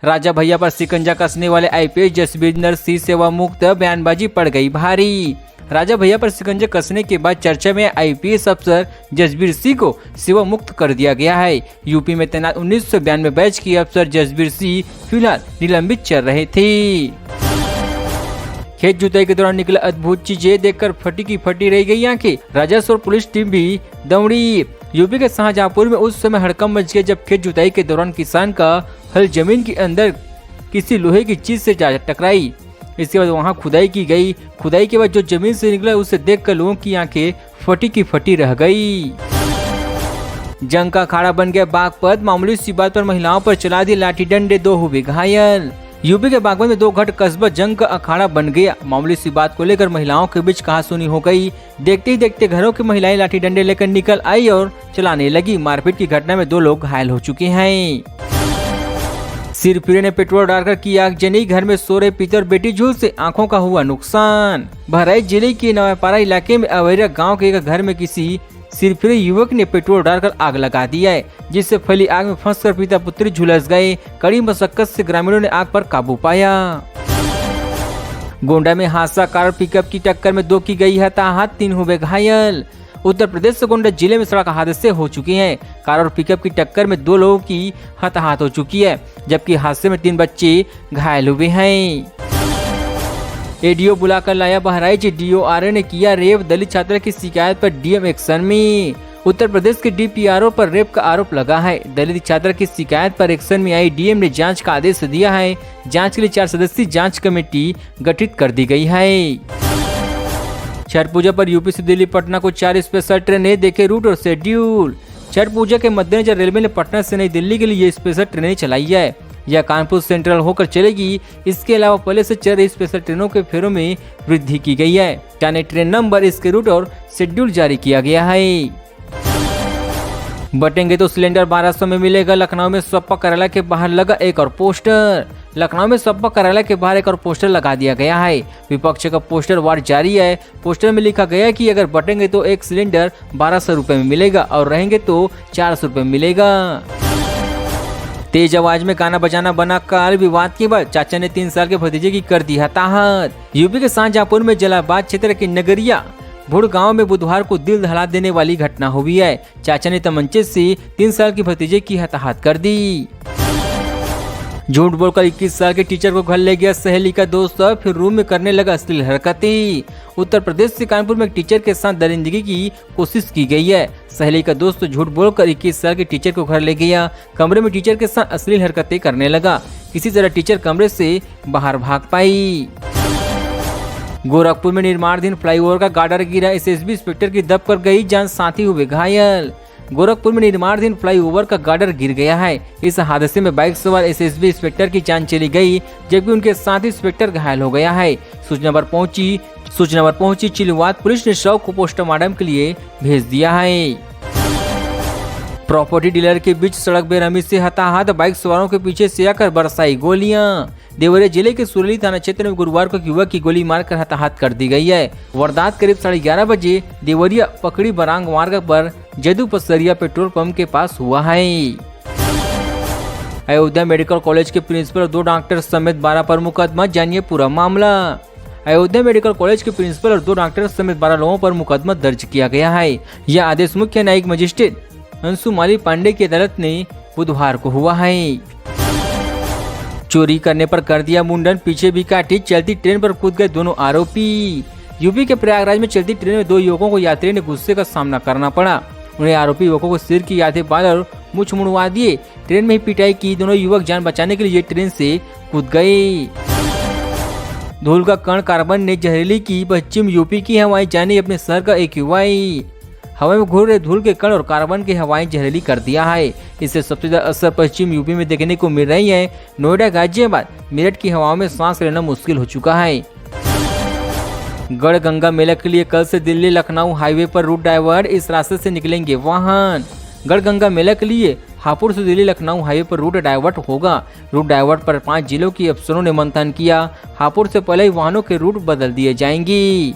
राजा भैया पर शिकंजा कसने वाले आईपीएस जसविंदर सिंह सेवा मुक्त, बयानबाजी पड़ गई भारी। राजा भैया पर शिकंजा कसने के बाद चर्चा में आईपीएस अफसर जसबीर सिंह को सेवा मुक्त कर दिया गया है। यूपी में तैनात 1992 बैच के अफसर जसबीर सिंह फिलहाल निलंबित चल रहे थे। खेत जुताई के दौरान निकला अद्भुत चीजें देखकर फटी की फटी रह गई आंखें। राजस्व और पुलिस टीम भी दौड़ी। यूपी के शाहजहांपुर में उस समय हड़कंप मच गया जब खेत जुताई के दौरान किसान का हल जमीन के अंदर किसी लोहे की चीज से जा टकराई। इसके बाद वहां खुदाई की गई। खुदाई के बाद जो जमीन से निकला उसे देखकर लोगों की आंखें फटी की फटी रह गई। जंग का अखाड़ा बन गया बागपत, मामूली सी बात पर महिलाओं पर चला दी लाठी डंडे, 2 हुए घायल। यूपी के बागपत में 2 घाट कस्बा जंग का अखाड़ा बन गया। मामूली सी बात को लेकर महिलाओं के बीच कहासुनी हो गई। देखते ही देखते घरों की महिलाएं लाठी डंडे लेकर निकल आई और चलाने लगी। मारपीट की घटना में 2 लोग घायल हो चुके हैं। सिरफिरे ने पेट्रोल डालकर की आगजनी, घर में सो रहे पिता और बेटी झुलसे आंखों का हुआ नुकसान। बहराइच जिले के नवापारा इलाके में अवेरा गांव के एक घर में किसी सिरफिरे युवक ने पेट्रोल डालकर आग लगा दिया है, जिससे फैली आग में फंसकर पिता पुत्री झुलस गए। कड़ी मशक्कत से ग्रामीणों ने आग पर काबू पाया। गोंडा में हादसा, कार पिकअप की टक्कर में 2 की गई हताहत, 3 हुए घायल। उत्तर प्रदेश से गोंडा जिले में सड़क हादसे हो चुके हैं। कार और पिकअप की टक्कर में 2 लोगों की हताहत हो चुकी है, जबकि हादसे में 3 बच्चे घायल हुए हैं। एडीओ बुलाकर लाया बहराइच, डीओआरए ने किया रेप, दलित छात्रा की शिकायत पर डीएम एक्शन में। उत्तर प्रदेश के डीपीआरओ पर रेप का आरोप लगा है। दलित छात्रा की शिकायत पर एक्शन में आई डीएम ने जांच का आदेश दिया है। जांच के लिए 4 सदस्यीय जांच कमेटी गठित कर दी गई है। छठ पूजा पर यूपी से दिल्ली पटना को 4 स्पेशल ट्रेनें, देखे रूट और शेड्यूल। छठ पूजा के मद्देनजर रेलवे ने पटना से नई दिल्ली के लिए स्पेशल ट्रेनें चलाई है। यह कानपुर सेंट्रल होकर चलेगी। इसके अलावा पहले से चल रही स्पेशल ट्रेनों के फेरों में वृद्धि की गई है। यानी ट्रेन नंबर, इसके रूट और शेड्यूल जारी किया गया है। बटेंगे तो सिलेंडर 1200 में मिलेगा। लखनऊ में सपा कार्यालय के बाहर लगा एक और पोस्टर। लखनऊ में सपा कार्यालय के बाहर एक और पोस्टर लगा दिया गया है। विपक्ष का पोस्टर वार जारी है। पोस्टर में लिखा गया कि अगर बटेंगे तो एक सिलेंडर 1200 रुपए में मिलेगा और रहेंगे तो 400 रुपए में मिलेगा। तेज आवाज में गाना बजाना बना काल, विवाद के बाद चाचा ने 3 साल के भतीजे की कर दी हताहत। यूपी के शाहजहांपुर में जलालाबाद क्षेत्र के नगरिया भुड़ गांव में बुधवार को दिल दहला देने वाली घटना हुई है। चाचा ने तमंचे से 3 साल के भतीजे की हताहत कर दी। झूठ बोलकर 21 साल के टीचर को घर ले गया सहेली का दोस्त, फिर रूम में करने लगा अश्लील हरकतें। उत्तर प्रदेश से कानपुर में एक टीचर के साथ दरिंदगी की कोशिश की गई है। सहेली का दोस्त झूठ बोलकर 21 साल के टीचर को घर ले गया। कमरे में टीचर के साथ अश्लील हरकतें करने लगा। किसी तरह टीचर कमरे से बाहर भाग पाई। गोरखपुर में निर्माणाधीन फ्लाईओवर का गार्डर गिरा, एसएसबी इंस्पेक्टर की दब कर गई जान, साथी हुए घायल। गोरखपुर में निर्माणाधीन फ्लाईओवर का गार्डर गिर गया है। इस हादसे में बाइक सवार एसएसबी इंस्पेक्टर की जान चली गई, जबकि उनके साथी इंस्पेक्टर घायल हो गया है। सूचना पर पहुंची चिलवात पुलिस ने शव को पोस्टमार्टम के लिए भेज दिया है। प्रॉपर्टी डीलर के बीच सड़क बेरहमी से हताहत, बाइक सवारों के पीछे से आकर बरसाई गोलियां। देवरिया जिले के सुरली थाना क्षेत्र में गुरुवार को युवक की गोली मारकर हताहत कर दी गई है। वारदात करीब 11:30 बजे देवरिया पकड़ी बरांग मार्ग पर जदू पसरिया पेट्रोल पंप के पास हुआ है। अयोध्या मेडिकल कॉलेज के प्रिंसिपल और 2 डॉक्टर समेत 12 पर मुकदमा, जानिए पूरा मामला। अयोध्या मेडिकल कॉलेज के प्रिंसिपल और 2 डॉक्टर समेत 12 लोगों पर मुकदमा दर्ज किया गया है। यह आदेश मुख्य न्यायिक मजिस्ट्रेट अंशुमाली पांडे की अदालत ने बुधवार को हुआ है। चोरी करने पर कर दिया मुंडन, पीछे भी काटी, चलती ट्रेन पर कूद गए दोनों आरोपी। यूपी के प्रयागराज में चलती ट्रेन में 2 युवकों को यात्री ने गुस्से का सामना करना पड़ा। उन्हें आरोपी युवकों को सिर की आधे बाल और मुछ मुड़वा दिए। ट्रेन में ही पिटाई की। दोनों युवक जान बचाने के लिए ट्रेन से कूद गए। धूल का कण कार्बन ने जहरीली की पश्चिम यूपी की हवाएं, जानी अपने शहर का एक युवाई। हवा में घूर रहे धूल के कण और कार्बन की हवाएं जहरीली कर दिया है। इससे सबसे ज्यादा असर पश्चिम यूपी में देखने को मिल रही है। नोएडा, गाजियाबाद, मेरठ की हवाओं में सांस लेना मुश्किल हो चुका है। गढ़गंगा मेला के लिए कल से दिल्ली लखनऊ हाईवे पर रूट डाइवर्ट, इस रास्ते से निकलेंगे वाहन। गढ़गंगा मेला के लिए हापुड़ से दिल्ली लखनऊ हाईवे पर रूट डाइवर्ट होगा। रूट डाइवर्ट पर 5 जिलों के अफसरों ने मंथन किया। हापुड़ से पहले ही वाहनों के रूट बदल दिए जाएंगे।